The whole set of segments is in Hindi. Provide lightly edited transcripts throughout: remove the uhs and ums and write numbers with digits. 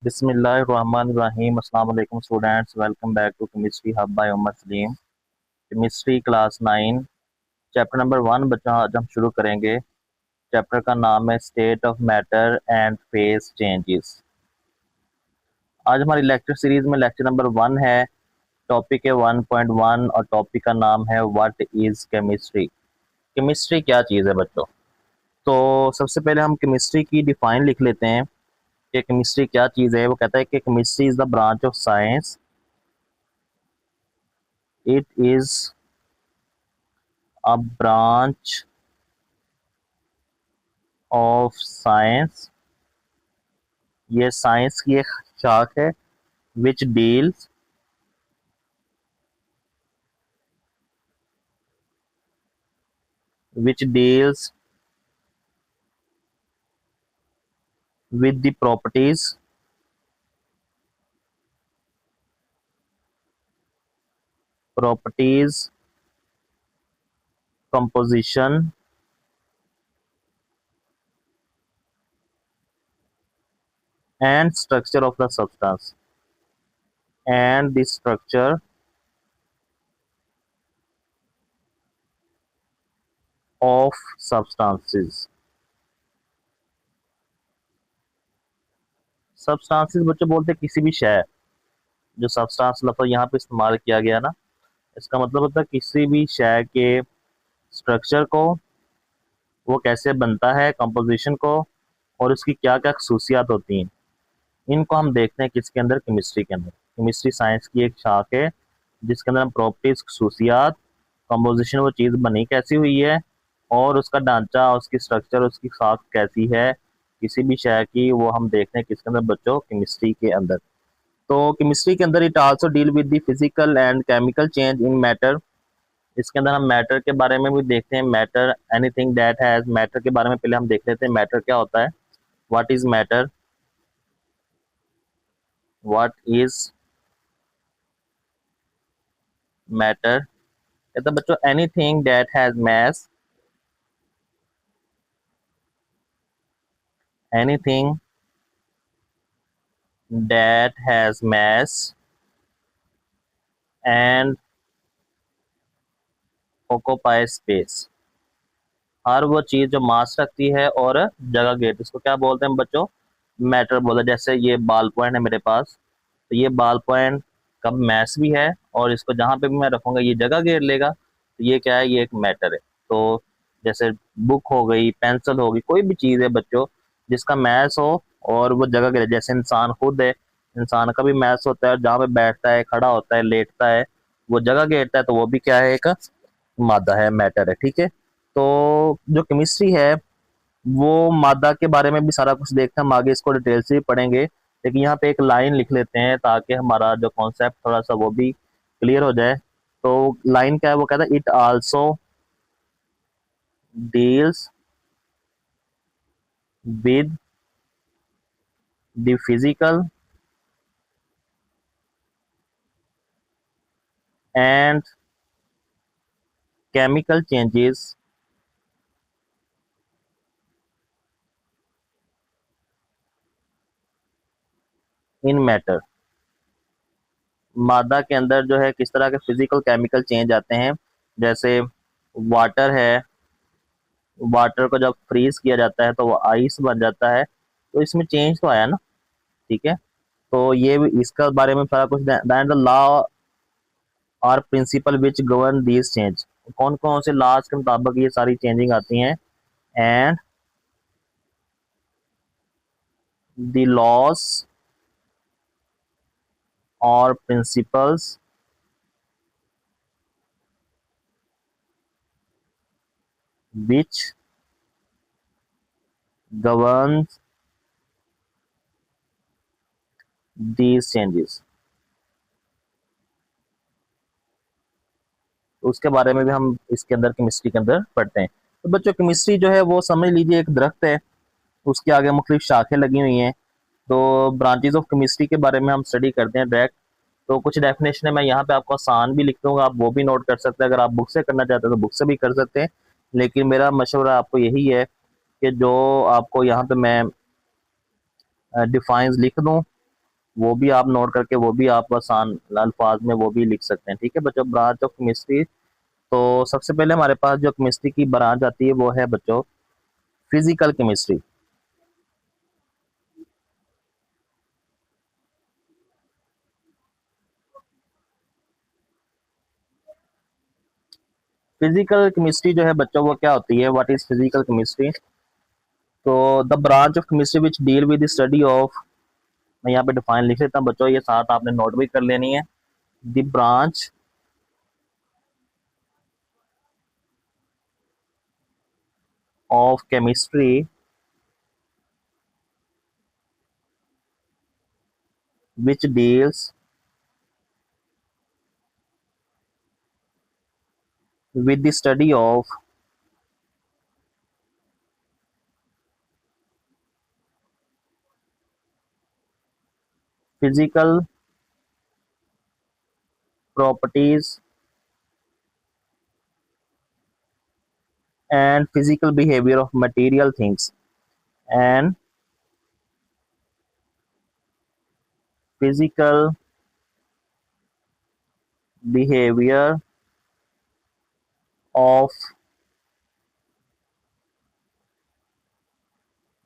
बिस्मिल्लाहिर्रहमानिर्रहीम। अस्सलाम वालेकुम students, welcome back to chemistry hub by Umar Saleem. Chemistry class 9 chapter number 1 बच्चा आज हम शुरू करेंगे। चैप्टर का नाम है state of matter and phase changes. आज हमारी लेक्चर सीरीज में लेक्चर नंबर 1 है। टॉपिक है 1.1 और टॉपिक का नाम है व्हाट इज केमिस्ट्री। केमिस्ट्री क्या चीज़ है बच्चों? तो सबसे पहले हम केमिस्ट्री की डिफाइन लिख लेते हैं कि केमिस्ट्री क्या चीज़ है। वो कहता है कि chemistry is the branch of science, it is a branch of science। ये साइंस की एक शाख है which deals with the properties, composition and structure of the substance and the structure of substances। substances बच्चों बोलते हैं किसी भी शय। जो सब्सटेंस लफ्ज़ यहाँ पे इस्तेमाल किया गया ना, इसका मतलब होता है किसी भी शय के स्ट्रक्चर को, वो कैसे बनता है, कंपोजिशन को, और उसकी क्या क्या खसूसियात होती हैं। इनको हम देखते हैं किसके अंदर? केमिस्ट्री के अंदर। केमिस्ट्री साइंस की एक शाख है जिसके अंदर हम प्रॉपर्टीज, खसूसियात, कंपोजिशन, वो चीज़ बनी कैसी हुई है, और उसका ढांचा, उसकी स्ट्रक्चर, उसकी शाख कैसी है किसी भी शय की, वो हम देखते हैं किसके अंदर बच्चों? केमिस्ट्री के अंदर। तो केमिस्ट्री के अंदर it also deal with the physical and chemical change in matter. इसके अंदर हम मैटर के बारे में भी देखते हैं। Matter, anything that has matter के बारे में पहले हम देख लेते हैं मैटर क्या होता है। What is matter? What is matter? कहता है बच्चों anything that has mass, anything that has mass and occupy space. हर वो चीज जो मास रखती है और जगह घेरती है, इसको क्या बोलते हैं बच्चों? मैटर बोलते हैं। जैसे ये बाल पॉइंट है मेरे पास, तो ये बाल पॉइंट का मैस भी है और इसको जहां पे भी मैं रखूंगा ये जगह घेर लेगा। तो ये क्या है? ये एक मैटर है। तो जैसे बुक हो गई, पेंसिल होगी, कोई भी चीज है बच्चों जिसका मैस हो और वो जगह घेरे। जैसे इंसान खुद है, इंसान का भी मैस होता है, और जहाँ पे बैठता है, खड़ा होता है, लेटता है, वो जगह घेरता है, तो वो भी क्या है? एक मादा है, मैटर है। ठीक है। तो जो केमिस्ट्री है वो मादा के बारे में भी सारा कुछ देखते हैं, हम आगे इसको डिटेल से भी पढ़ेंगे, लेकिन यहाँ पे एक लाइन लिख लेते हैं ताकि हमारा जो कॉन्सेप्ट थोड़ा सा वो भी क्लियर हो जाए। तो लाइन क्या है? वो कहता है it also deals with the physical and chemical changes in matter. मादा के अंदर जो है किस तरह के फिजिकल केमिकल चेंज आते हैं। जैसे वाटर है, वाटर को जब फ्रीज किया जाता है तो वो आइस बन जाता है, तो इसमें चेंज तो आया ना। ठीक है। तो ये भी इसका बारे में सारा कुछ दैन द लॉ और principal which govern these change. कौन कौन से लॉज के मुताबिक ये सारी चेंजिंग आती हैं। एंड द लॉज और principles which govern these changes. उसके बारे में भी हम इसके अंदर केमिस्ट्री के अंदर पढ़ते हैं। तो बच्चों केमिस्ट्री जो है वो समझ लीजिए एक दरख्त है, उसके आगे मुख्तलिफ शाखें लगी हुई हैं। तो ब्रांचेज ऑफ केमिस्ट्री के बारे में हम स्टडी करते हैं डायरेक्ट। तो कुछ डेफिनेशन है, मैं यहाँ पे आपको आसान भी लिख दूंगा, आप वो भी नोट कर सकते हैं। अगर आप बुक से करना चाहते हैं तो बुक से भी कर सकते हैं, लेकिन मेरा मशवरा आपको यही है कि जो आपको यहाँ पे मैं डिफाइंस लिख दूँ, वो भी आप नोट करके वो भी आप आसान अल्फाज में वो भी लिख सकते हैं। ठीक है बच्चों, ब्रांच ऑफ केमिस्ट्री। तो सबसे पहले हमारे पास जो केमिस्ट्री की ब्रांच आती है वो है बच्चों फिजिकल केमिस्ट्री। फिजिकल केमिस्ट्री जो है बच्चों वो क्या होती है, व्हाट इज फिजिकल केमिस्ट्री। तो the branch of chemistry which deal with the study of, मैं यहाँ पे डिफाइन लिख लेता हूँ बच्चों, ये साथ आपने नोट भी कर लेनी है। The branch of chemistry which deals with the study of physical properties and physical behavior of material things and physical behavior of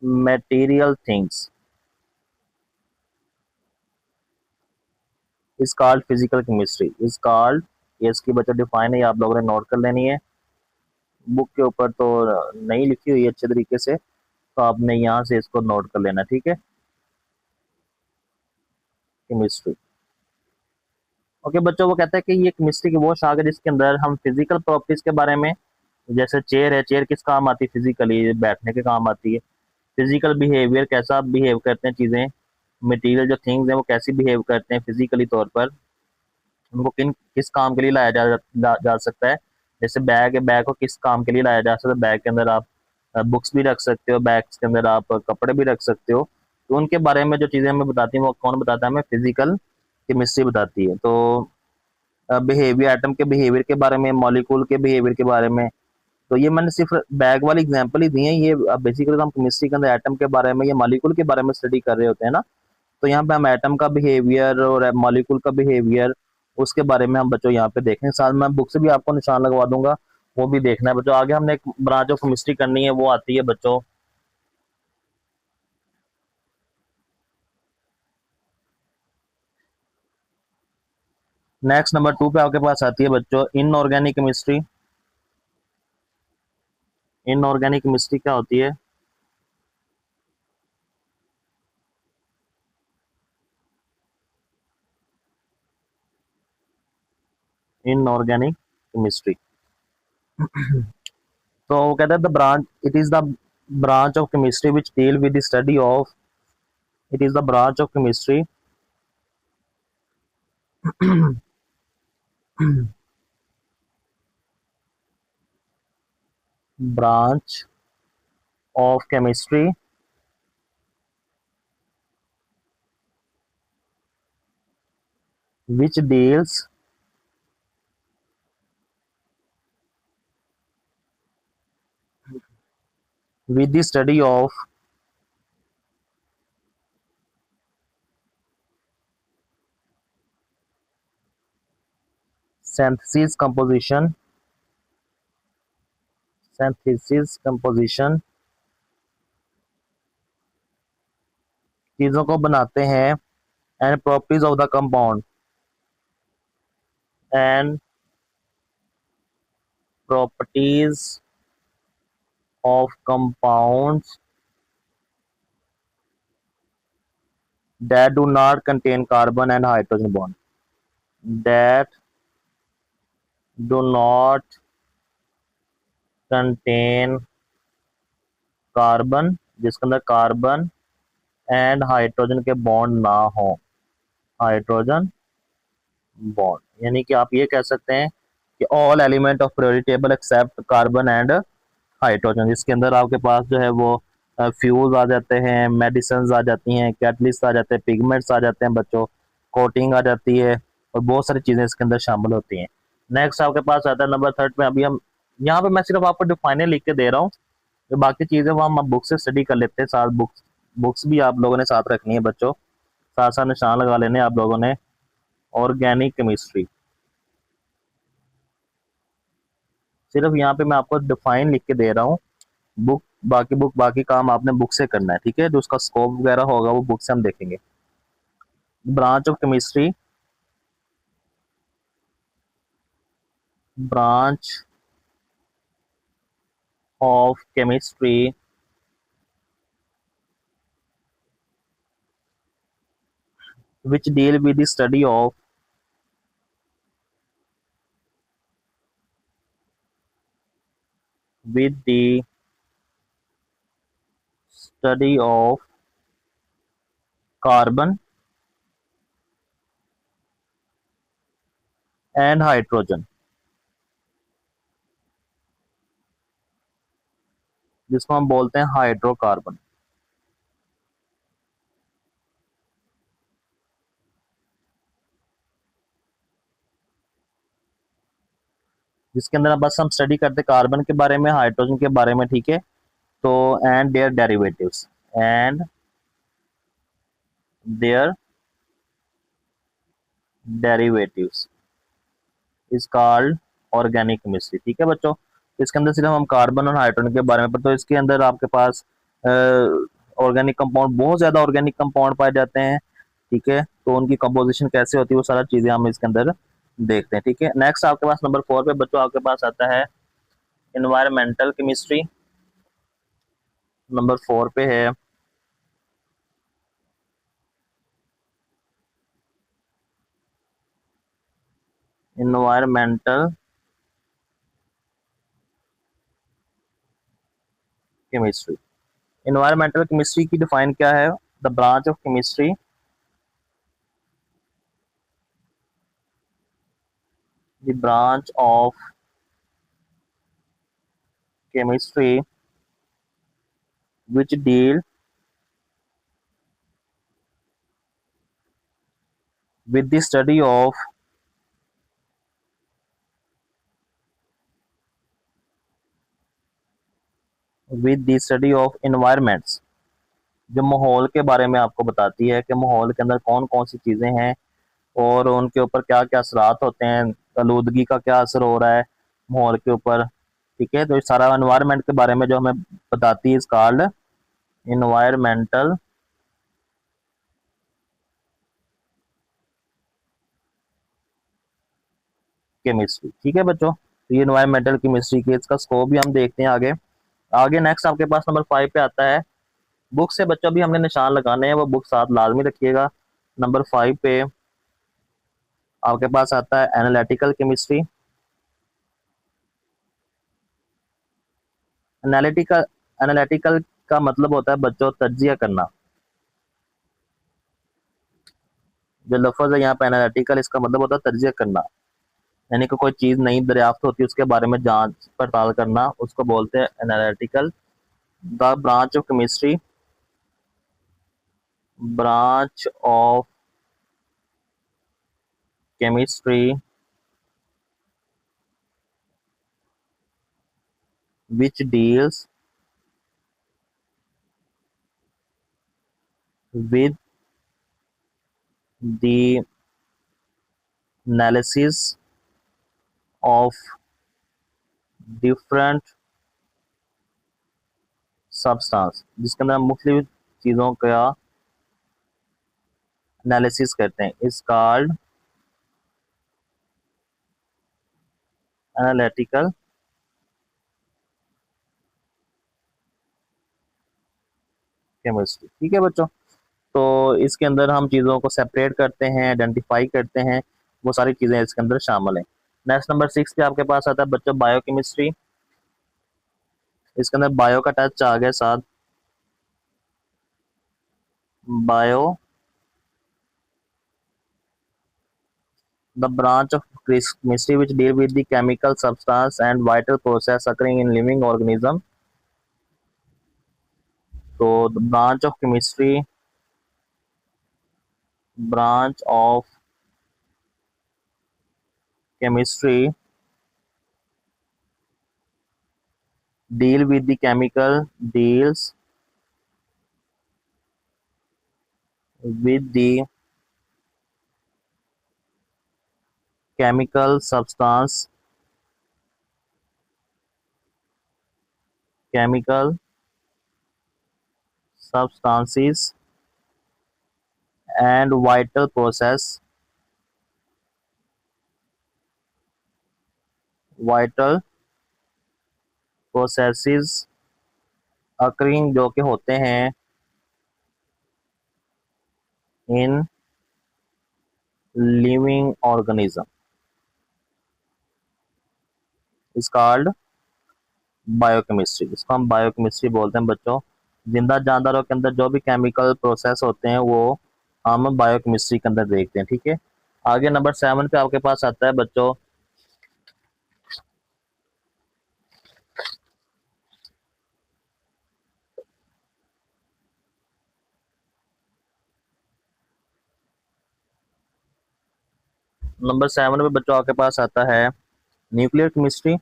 material things is called physical chemistry is called, ये इसकी बच्चों डिफाइन है, आप लोगों ने नोट कर लेनी है। बुक के ऊपर तो नहीं लिखी हुई अच्छे तरीके से, तो आपने यहाँ से इसको नोट कर लेना। ठीक है, केमिस्ट्री। ओके बच्चों, वो कहता है कि ये केमिस्ट्री की वो शाख है जिसके अंदर हम फिजिकल प्रॉपर्टीज के बारे में, जैसे चेयर है, चेयर किस काम आती है, फिजिकली बैठने के काम आती है। फिजिकल बिहेवियर, कैसा बिहेव करते हैं चीज़ें, मटेरियल जो थिंग्स हैं वो कैसी बिहेव करते हैं फिजिकली तौर पर, उनको किस काम के लिए लाया जा सकता है। जैसे बैग है, बैग को किस काम के लिए लाया जा सकता है, बैग के अंदर आप बुक्स भी रख सकते हो, बैग के अंदर आप कपड़े भी रख सकते हो। तो उनके बारे में जो चीज़ें हमें बताती हैं वो कौन बताता है, हमें फिजिकल केमिस्ट्री बताती है। तो बिहेवियर, एटम के बिहेवियर के बारे में, मॉलिक्यूल के बिहेवियर के बारे में। तो ये मैंने सिर्फ बैग वाली एग्जांपल ही दी है, ये बेसिकली हम केमिस्ट्री के अंदर एटम के बारे में या मॉलिक्यूल के बारे में स्टडी कर रहे होते हैं ना। तो यहाँ पे हम एटम का बिहेवियर और मॉलिक्यूल का बिहेवियर उसके बारे में हम बच्चों यहाँ पे देखेंगे। साथ में बुक से भी आपको निशान लगवा दूंगा, वो भी देखना है बच्चों। आगे हमने एक ब्रांच ऑफ केमिस्ट्री करनी है, वो आती है बच्चों नेक्स्ट नंबर 2 पे आपके पास आती है बच्चों इनऑर्गेनिक केमिस्ट्री। इनऑर्गेनिक केमिस्ट्री क्या होती है, इनऑर्गेनिक केमिस्ट्री। तो वो कहता है the branch, it is the branch of chemistry which deal with the study of, it is the branch of chemistry branch of chemistry which deals with the study of synthesis composition, synthesis composition, चीजों को बनाते हैं, and properties of the compound, and properties of compounds that do not contain carbon and hydrogen bond, that do not contain carbon, जिसके अंदर कार्बन एंड हाइड्रोजन के बॉन्ड ना हो, हाइड्रोजन बॉन्ड। यानी कि आप ये कह सकते हैं कि all element of periodic table except carbon and hydrogen, जिसके अंदर आपके पास जो है वो फ्यूल्स आ जाते हैं, मेडिसिन आ जाती हैं, कैटलिस्ट आ जाते हैं, पिगमेंट्स आ जाते हैं बच्चों, कोटिंग आ जाती है, और बहुत सारी चीज़ें इसके अंदर शामिल होती हैं। नेक्स्ट आपके पास आता है नंबर 3 में। अभी हम यहाँ पे मैं सिर्फ आपको डिफाइनर लिख के दे रहा हूँ, जो बाकी चीज़ें वो हम बुक से स्टडी कर लेते हैं। साथ बुक्स भी आप लोगों ने साथ रखनी है बच्चों, साथ साथ निशान लगा लेने आप लोगों ने। ऑर्गेनिक केमिस्ट्री, सिर्फ यहाँ पे मैं आपको डिफाइन लिख के दे रहा हूँ। बुक बाकी काम आपने बुक से करना है, ठीक है। जो उसका स्कोप वगैरह होगा वो बुक से हम देखेंगे। Branch of chemistry, branch of chemistry which deal with the study of with the study of carbon and hydrogen, जिसको हम बोलते हैं हाइड्रोकार्बन। जिसके अंदर बस हम स्टडी करते कार्बन के बारे में, हाइड्रोजन के बारे में, ठीक है। तो and their derivatives, and their derivatives is called organic chemistry, ठीक है बच्चों। इसके अंदर सिर्फ हम कार्बन और हाइड्रोजन के बारे में, पर तो इसके अंदर आपके पास ऑर्गेनिक कंपाउंड, बहुत ज्यादा ऑर्गेनिक कंपाउंड पाए जाते हैं, ठीक है। तो उनकी कंपोजिशन कैसे होती है वो सारा चीजें हम इसके अंदर देखते हैं, ठीक है। नेक्स्ट आपके पास नंबर 4 पे बच्चों आपके पास आता है इन्वायरमेंटल केमिस्ट्री। नंबर 4 पे है इन्वायरमेंटल केमिस्ट्री। इन्वायरमेंटल केमिस्ट्री की डिफाइन क्या है? The branch of chemistry, the branch of chemistry which deal with the study of with the study of environments, जो माहौल के बारे में आपको बताती है कि माहौल के अंदर कौन कौन सी चीजें हैं और उनके ऊपर क्या क्या असरात होते हैं, आलूदगी का क्या असर हो रहा है माहौल के ऊपर, ठीक है। तो ये सारा एनवायरनमेंट के बारे में जो हमें बताती है इस कॉल्ड इन्वायरमेंटल केमिस्ट्री, ठीक है बच्चों। तो ये इन्वायरमेंटल केमिस्ट्री की इसका स्कोप भी हम देखते हैं आगे। आगे नेक्स्ट आपके पास नंबर 5 पे आता है बुक से बच्चों भी हमने निशान लगाने हैं, वो बुक साथ लाजमी रखिएगा। नंबर 5 पे आपके पास आता है एनालिटिकल केमिस्ट्री। एनालिटिकल एनालिटिकल का मतलब होता है बच्चों तज्जिया करना। जो लफ्ज है यहाँ पे एनालिटिकल, इसका मतलब होता है तज्जिया करना, यानी कि कोई चीज नई दरियाफ्त होती है उसके बारे में जांच पड़ताल करना, उसको बोलते हैं analytical. The branch of chemistry, branch of chemistry which deals with the analysis of different substance, जिसके अंदर हम मुख्तलिफ चीज़ों का एनालिसिस करते हैं, इस कॉल्ड एनालिटिकल केमिस्ट्री, ठीक है बच्चों। तो इसके अंदर हम चीज़ों को सेपरेट करते हैं, आइडेंटिफाई करते हैं, वो सारी चीज़ें इसके अंदर शामिल हैं। नेक्स्ट नंबर 6 पे आपके पास आता है बच्चों बायोकेमिस्ट्री। इसके अंदर बायो का टच आ गया साथ, bio, the branch of chemistry which deal with the chemical substance and vital process occurring in living organism. So the branch of chemistry deal with the chemical deals with the chemical substances and vital processes occurring जो कि होते हैं in living organism is called biochemistry. इसको हम बायोकेमिस्ट्री बोलते हैं बच्चों। जिंदा जानदारों के अंदर जो भी केमिकल प्रोसेस होते हैं वो हम बायोकेमिस्ट्री के अंदर देखते हैं, ठीक है। आगे नंबर 7 पे आपके पास आता है बच्चों नंबर 7 पे बच्चों आपके पास आता है न्यूक्लियर केमिस्ट्री।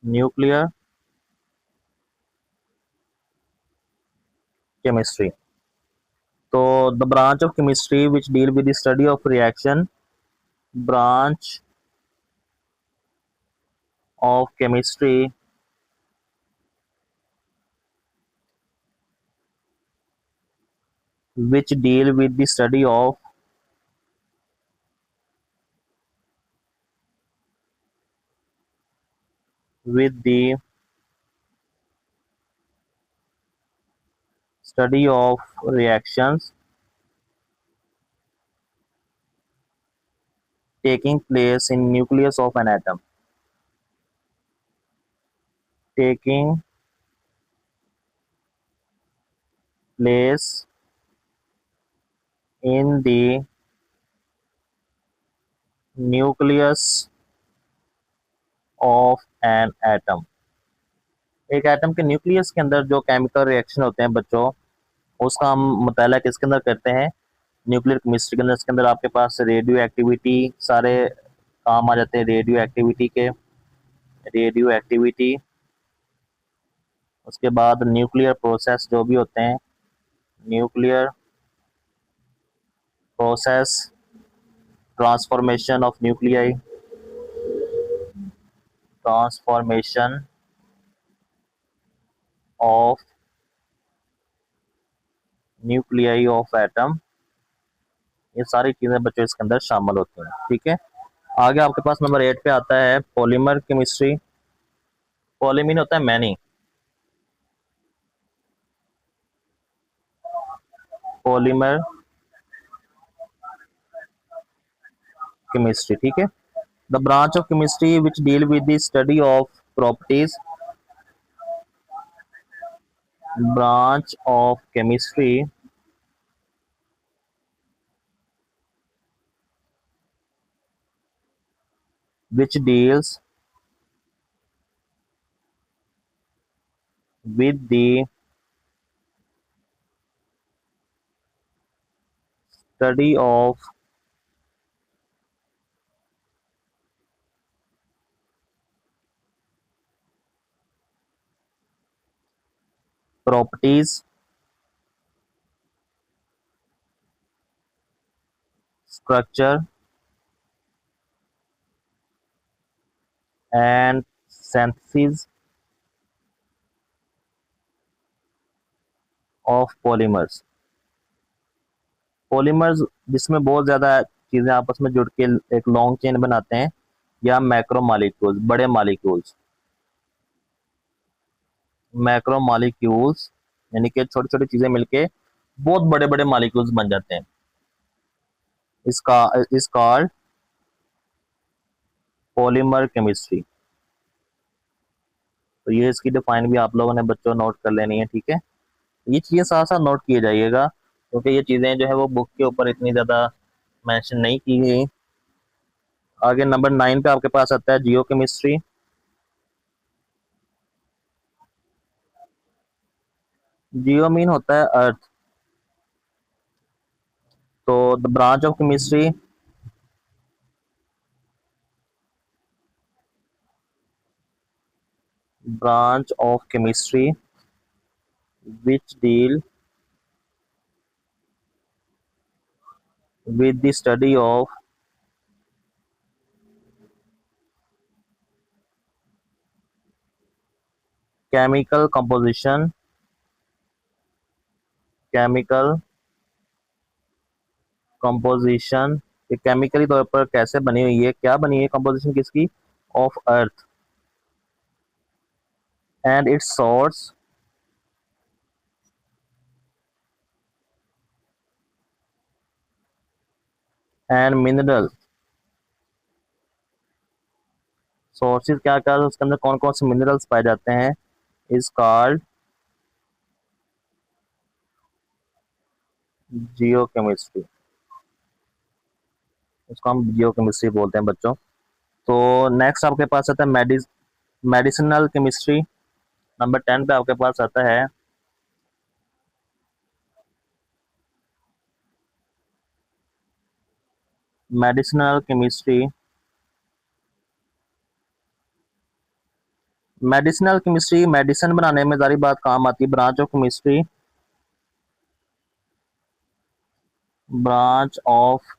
न्यूक्लियर केमिस्ट्री तो the branch of chemistry which deal with the study of reaction, branch of chemistry which deal with the study of with the study of reactions taking place in nucleus of an atom, taking place in the nucleus of an atom। एक एटम के न्यूक्लियस के अंदर जो केमिकल रिएक्शन होते हैं बच्चों उसका हम मुताला किसके अंदर करते हैं, न्यूक्लियर केमिस्ट्री के अंदर। इसके अंदर आपके पास रेडियो एक्टिविटी सारे काम आ जाते हैं, रेडियो एक्टिविटी उसके बाद न्यूक्लियर प्रोसेस जो भी होते हैं, nuclear process, transformation of nuclei, transformation of nuclei of atom, ये सारी चीजें बच्चों इसके अंदर शामिल होती हैं, ठीक है। आगे आपके पास नंबर 8 पे आता है पॉलीमर केमिस्ट्री। पॉलीमीन होता है मैनी, पॉलीमर केमिस्ट्री, ठीक है। The branch of chemistry which deal with the study of properties, branch of chemistry which deals with the study of properties, structure and synthesis of polymers। Polymers जिसमें बहुत ज़्यादा चीज़ें आपस में जुड़ के एक लॉन्ग चेन बनाते हैं, या मैक्रो मॉलिक्यूल्स, बड़े मॉलिक्यूल्स, मैक्रो मॉलिक्यूल्स यानी कि छोटी छोटी चीज़ें मिलके बहुत बड़े बड़े मॉलिक्यूल्स बन जाते हैं। इसका इस कॉल्ड पॉलीमर केमिस्ट्री। तो ये इसकी डिफाइन भी आप लोगों ने बच्चों नोट कर लेनी है, ठीक है। ये चीज़ें साथ साथ नोट किए जाइएगा क्योंकि ये चीज़ें जो है वो बुक के ऊपर इतनी ज़्यादा मेंशन नहीं की गई। आगे नंबर 9 पे आपके पास आता है जियो केमिस्ट्री। जियो मीन होता है अर्थ। तो the branch of chemistry branch of chemistry which deal with the study of chemical composition, chemical composition, ये केमिकली तौर पर कैसे बनी हुई है, क्या बनी है कंपोजिशन किसकी, of earth and it's source and mineral sources, क्या क्या उसके अंदर कौन कौन से मिनरल्स पाए जाते हैं, इज कॉल्ड जियोकेमिस्ट्री, उसको हम जियोकेमिस्ट्री बोलते हैं बच्चों। तो नेक्स्ट आपके पास आता है मेडिसिनल केमिस्ट्री, नंबर 10 पे आपके पास आता है medicinal chemistry. Medicinal chemistry medicine बनाने में सारी बात काम आती है, branch of chemistry, branch of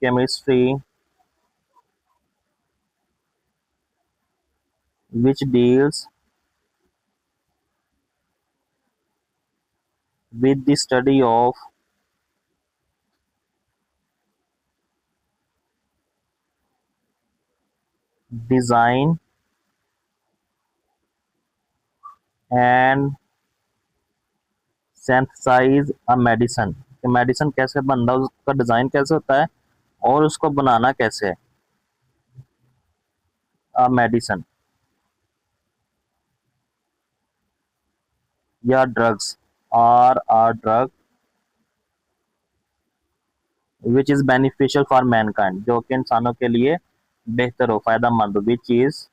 chemistry which deals with the study of design and synthesize a medicine, कि मेडिसिन कैसे बनता है, उसका डिजाइन कैसे होता है और उसको बनाना कैसे है, अ मेडिसिन या drugs or or drug which is beneficial for mankind, जो कि इंसानों के लिए बेहतर हो, फायदेमंद हो, which is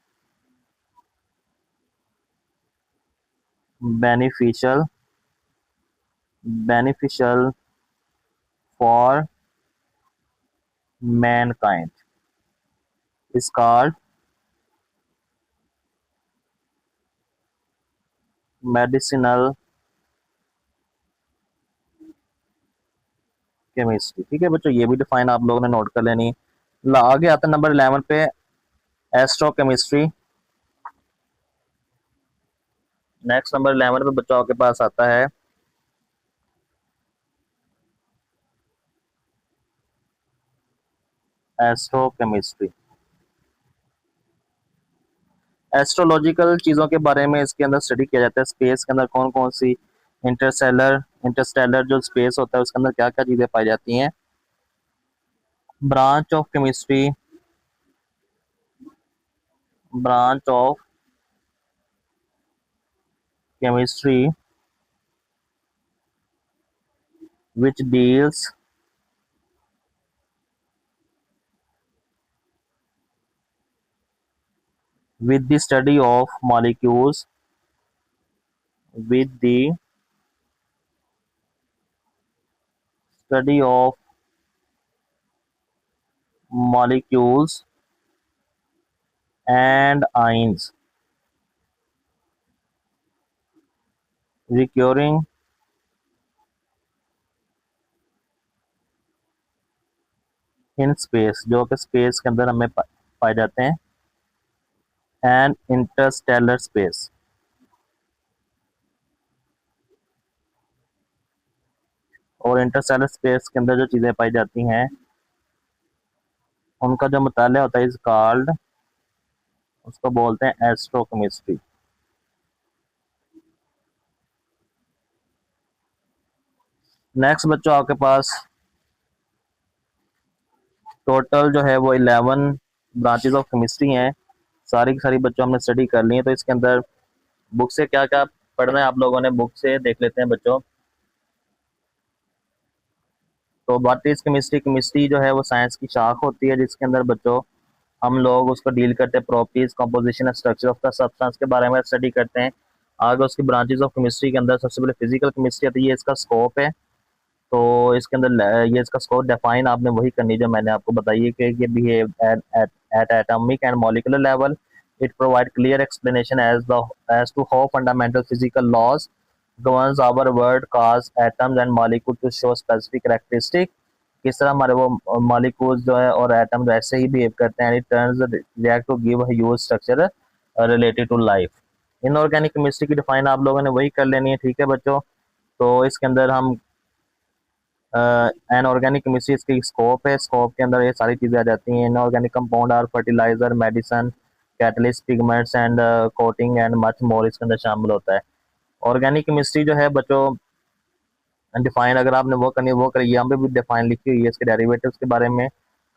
beneficial beneficial for mankind is called medicinal chemistry. ठीक है बच्चों, ये भी डिफाइन आप लोगों ने नोट कर लेनी। आगे आता है नंबर 11 पे एस्ट्रोकेमिस्ट्री। नेक्स्ट नंबर 11 पे बच्चों आपके पास आता है एस्ट्रोकेमिस्ट्री। एस्ट्रोलॉजिकल चीजों के बारे में इसके अंदर स्टडी किया जाता है, स्पेस के अंदर कौन कौन सी इंटरस्टेलर जो स्पेस होता है उसके अंदर क्या क्या चीजें पाई जाती हैं। Branch of chemistry, branch of chemistry which deals with the study of molecules, with the study of molecules and ions recurring in space, जो कि स्पेस के अंदर हमें पाए जाते हैं, एंड इंटरस्टेलर स्पेस, और इंटरस्टेलर स्पेस के अंदर जो चीजें पाई जाती हैं उनका जो मुताला होता है इज कॉल्ड, उसको बोलते हैं एस्ट्रोकेमिस्ट्री। नेक्स्ट बच्चों आपके पास टोटल जो है वो 11 ब्रांचेस ऑफ केमिस्ट्री हैं, सारी की सारी बच्चों हमने स्टडी कर ली है। तो इसके अंदर बुक से क्या क्या पढ़ना है आप लोगों ने, बुक से देख लेते हैं बच्चों। तो व्हाट इज केमिस्ट्री, केमिस्ट्री जो है वो साइंस की शाख होती है जिसके अंदर बच्चों हम लोग उसको डील करते हैं, properties, composition, structure of the substance के बारे में स्टडी करते हैं। आगे उसकी ब्रांचेस ऑफ केमिस्ट्री के अंदर सबसे पहले फिजिकल केमिस्ट्री आती है, इसका स्कोप है। तो इसके अंदर ये इसका स्कोप डिफाइन आपने वही करनी जो मैंने आपको बताई है कि ये behave at atomic and molecular level, It provide clear explanation as to how fundamental physical laws governs our world, cause atoms and molecules to show specific characteristic। किस तरह हमारे वो मॉलिक्यूल्स जो है और एटम ऐसे ही बिहेव करते हैं, it turns react to give huge structure related to life. Inorganic chemistry की डिफाइन आप लोगों ने वही कर लेनी है, ठीक है बच्चों। तो इसके अंदर हम इनऑर्गेनिक केमिस्ट्री इसकी स्कोप है, स्कोप के अंदर ये सारी चीज़ें आ जाती हैं। Inorganic compound are fertiliser, medicine, catalyst, pigments and coating and much more इसके अंदर शामिल होता है। ऑर्गेनिक केमिस्ट्री जो है बच्चों डिफाइन अगर आपने वो करनी वो करिए, यहाँ पे भी डिफाइन लिखी हुई है इसके डेरिवेटिव्स के बारे में,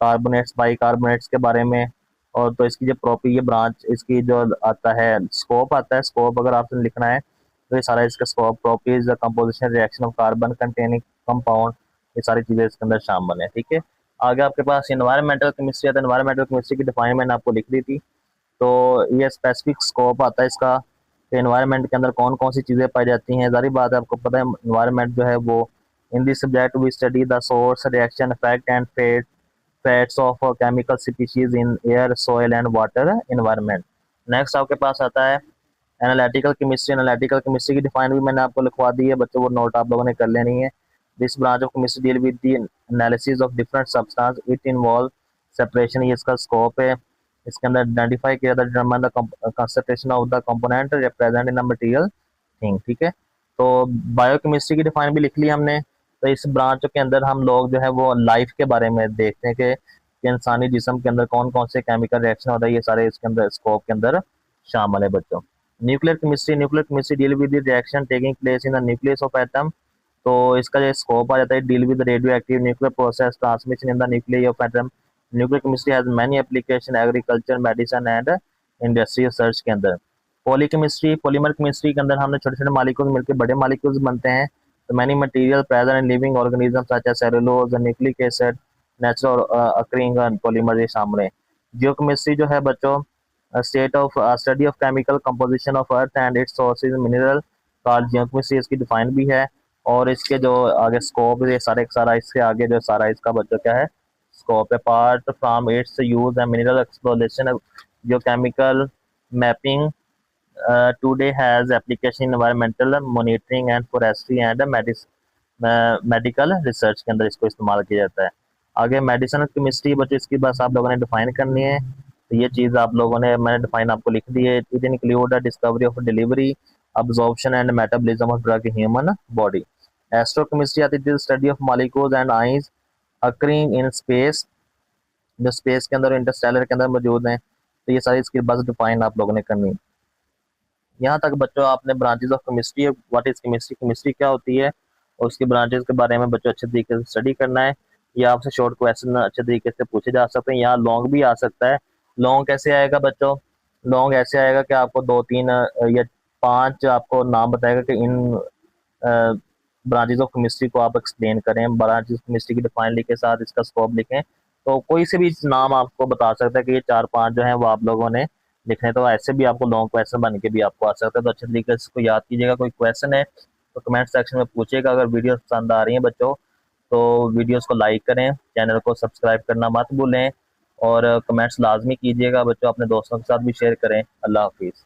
कार्बोनेट्स, बाइकार्बोनेट्स के बारे में। और तो इसकी जो प्रॉपर्टी ये ब्रांच इसकी जो आता है स्कोप आता है, स्कोप अगर आपने लिखना है तो ये सारा इसका scope, properties, composition, reaction of carbon containing compound, ये सारी चीज़ें इसके अंदर शामिल है, ठीक है। आगे आपके पास इन्वायरमेंटल केमिस्ट्री आता है। इन्वायरमेंटल केमिस्ट्री की डिफाइन मैंने आपको लिख दी थी। तो ये स्पेसिफिक स्कोप आता है इसका, तो इन्वायरमेंट के अंदर कौन कौन सी चीज़ें पाई जाती हैं। जारी बात है आपको पता है इन्वायरमेंट जो है वो in this subject we study the source, reaction, effect and fates of chemical species in air, soil and water environment. Next आपके पास आता है एनालिटिकल केमिस्ट्री। एनालिटिकल केमिस्ट्री की डिफाइन भी मैंने आपको लिखवा दी है बच्चों, वो नोट आप लोगों ने कर लेनी है। This branch of chemistry deal with the analysis of different substance, it involve separation, ये इसका स्कोप है। इसके अंदर आइडेंटिफाई किया था determine the concentration of the component represent in the material thing, ठीक है। तो बायोकेमिस्ट्री की डिफाइन भी लिख ली हमने। तो इस ब्रांच के अंदर हम लोग जो है वो लाइफ के बारे में देखते हैं कि इंसानी जिस्म के अंदर कौन कौन से केमिकल रिएक्शन होता है, ये सारे इसके अंदर स्कोप के अंदर शामिल है बच्चों। Nuclear chemistry, nuclear chemistry deal with the reaction taking place in the nucleus of atom. तो इसका जो स्कोप आ जाता है deal with radio active nuclear process transmission in the nucleus of atom. Nuclear chemistry has many application agriculture, medicine and industry research के अंदर। पॉलीकेमिस्ट्री, पॉलीमर केमिस्ट्री के अंदर हमने छोटे छोटे मालिक्यूल्स मिलकर बड़े मालिक्यूल्स बनते हैं। तो many material present in living organism such as cellulose, nucleic acid, natural occurring polymer ये शामिल है। जियोकेमिस्ट्री जो है बच्चों state of study of chemical composition of earth and its sources mineral, called geochemistry इसकी डिफाइन भी है। और इसके जो आगे स्कोप ये सारे सारा इसके आगे जो सारा इसका बच्चों क्या है स्कोप है। Part from its use and mineral exploration, जो chemical mapping today has application in environmental monitoring and forestry and medical research के अंदर इसको इस्तेमाल किया जाता है। आगे मेडिसिनल केमिस्ट्री बच्चों इसकी बस आप लोगों ने डिफाइन करनी है। तो ये चीज़ आप लोगों ने मैंने डिफाइन आपको लिख दी है। It include discovery of delivery, absorption and metabolism of drug human body. एस्ट्रोकेमिस्ट्री आती है study of molecules and ions occurring in space, जो स्पेस के अंदर इंटरस्टेलर के अंदर मौजूद हैं। तो ये सारी इसकी बस डिफाइन आप लोगों ने करनी है। यहाँ तक बच्चों आपने branches of chemistry, what is chemistry, chemistry क्या होती है और उसकी ब्रांचेज के बारे में बच्चों अच्छे तरीके से स्टडी करना है। या आपसे शॉर्ट क्वेश्चन अच्छे तरीके से पूछे जा सकते हैं, यहाँ लॉन्ग भी आ सकता है। लॉन्ग कैसे आएगा बच्चों, लॉन्ग ऐसे आएगा कि आपको 2-3 या 5 आपको नाम बताएगा कि इन ब्रांचेज ऑफ केमिस्ट्री को आप एक्सप्लेन करें। ब्रांचेज ऑफ केमिस्ट्री की डिफाइन लिखे साथ इसका स्कोप लिखें। तो कोई से भी नाम आपको बता सकता है कि ये 4-5 जो है वो आप लोगों ने लिखने। तो ऐसे भी आपको लॉन्ग क्वेश्चन बन के भी आपको आ सकता है। तो अच्छे तरीके से इसको याद कीजिएगा। कोई क्वेश्चन है तो कमेंट सेक्शन में पूछिएगा। अगर वीडियो पसंद आ रही है बच्चों तो वीडियोस को लाइक करें, चैनल को सब्सक्राइब करना मत भूलें और कमेंट्स लाजमी कीजिएगा बच्चों। अपने दोस्तों के साथ भी शेयर करें। अल्लाह हाफिज़।